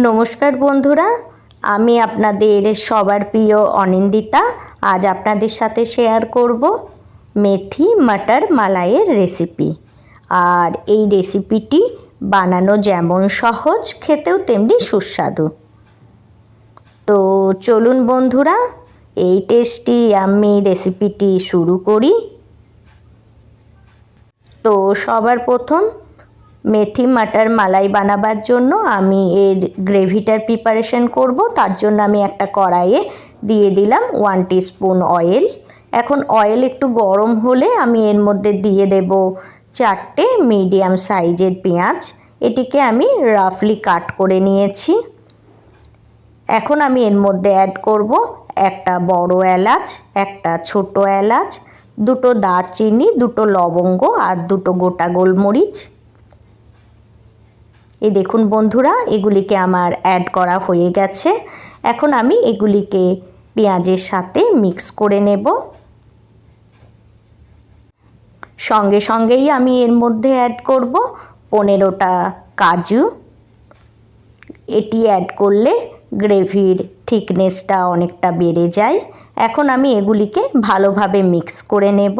নমস্কার বন্ধুরা, আমি আপনাদের সবার প্রিয় অনিন্দিতা। আজ আপনাদের সাথে শেয়ার করব মেথি মটর মালাইয়ের রেসিপি। আর এই রেসিপিটি বানানো যেমন সহজ, খেতেও তেমনি সুস্বাদু। তো চলুন বন্ধুরা, এই টেস্টি আমি রেসিপিটি শুরু করি। তো সবার প্রথম মেথি মটর মালাই বানাবার জন্য আমি এর গ্রেভিটার প্রিপারেশন করব। তার জন্য আমি একটা কড়াইয়ে দিয়ে দিলাম 1 টিস্পুন অয়েল। এখন অয়েল একটু গরম হলে আমি এর মধ্যে দিয়ে দেব 4টে মিডিয়াম সাইজের পেঁয়াজ। এটিকে আমি রাফলি কাট করে নিয়েছি। এখন আমি এর মধ্যে অ্যাড করব একটা বড় এলাচ, একটা ছোট এলাচ, 2টো দারচিনি, 2টো লবঙ্গ আর 2টো গোটা গোলমরিচ। এই দেখুন বন্ধুরা, এগুলিকে আমার অ্যাড করা হয়ে গেছে। এখন আমি এগুলিকে পেঁয়াজের সাথে মিক্স করে নেব। সঙ্গে সঙ্গেই আমি এর মধ্যে অ্যাড করব 15টা কাজু। এটি অ্যাড করলে গ্রেভির থিকনেসটা অনেকটা বেড়ে যায়। এখন আমি এগুলিকে ভালোভাবে মিক্স করে নেব।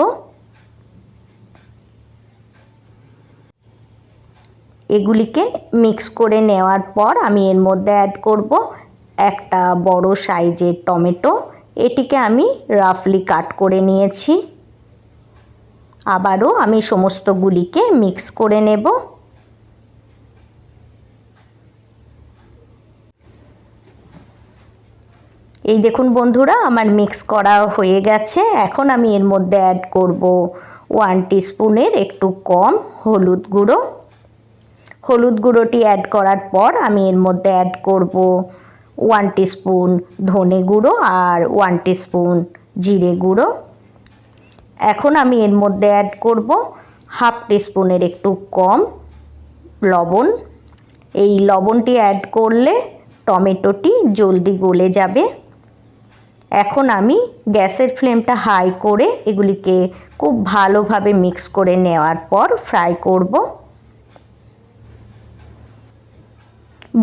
এগুলিকে মিক্স করে নেওয়ার পর আমি এর মধ্যে অ্যাড করব একটা বড় সাইজের টমেটো। এটিকে আমি রাফলি কাট করে নিয়েছি। আবারও আমি সমস্তগুলিকে মিক্স করে নেব। এই দেখুন বন্ধুরা, আমার মিক্স করা হয়ে গেছে। এখন আমি এর মধ্যে অ্যাড করব 1 টিস্পুনের একটু কম হলুদ গুঁড়ো। হলুদ গুঁড়োটি অ্যাড করার পর আমি এর মধ্যে অ্যাড করব 1 টিস্পুন ধনে গুঁড়ো আর 1 টিস্পুন জিরে গুঁড়ো। এখন আমি এর মধ্যে অ্যাড করব 1/2 টিস্পুনের একটু কম লবণ। এই লবণটি অ্যাড করলে টমেটোটি জলদি গলে যাবে। এখন আমি গ্যাসের ফ্লেমটা হাই করে এগুলিকে খুব ভালোভাবে মিক্স করে নেওয়ার পর ফ্রাই করব।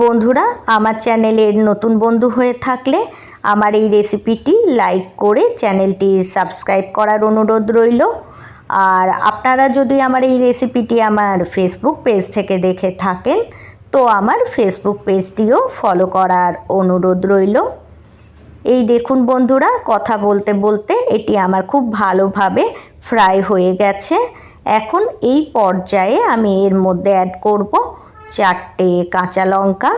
বন্ধুরা, আমার চ্যানেলের নতুন বন্ধু হয়ে থাকলে আমার এই রেসিপিটি লাইক করে চ্যানেলটি সাবস্ক্রাইব করার অনুরোধ রইল। আর আপনারা যদি আমার এই রেসিপিটি আমার ফেসবুক পেজ থেকে দেখে থাকেন তো আমার ফেসবুক পেজটিও ফলো করার অনুরোধ রইল। এই দেখুন বন্ধুরা, কথা বলতে বলতে এটি আমার খুব ভালোভাবে ফ্রাই হয়ে গেছে। এখন এই পর্যায়ে আমি এর মধ্যে অ্যাড করব 4টে কাঁচা লঙ্কা।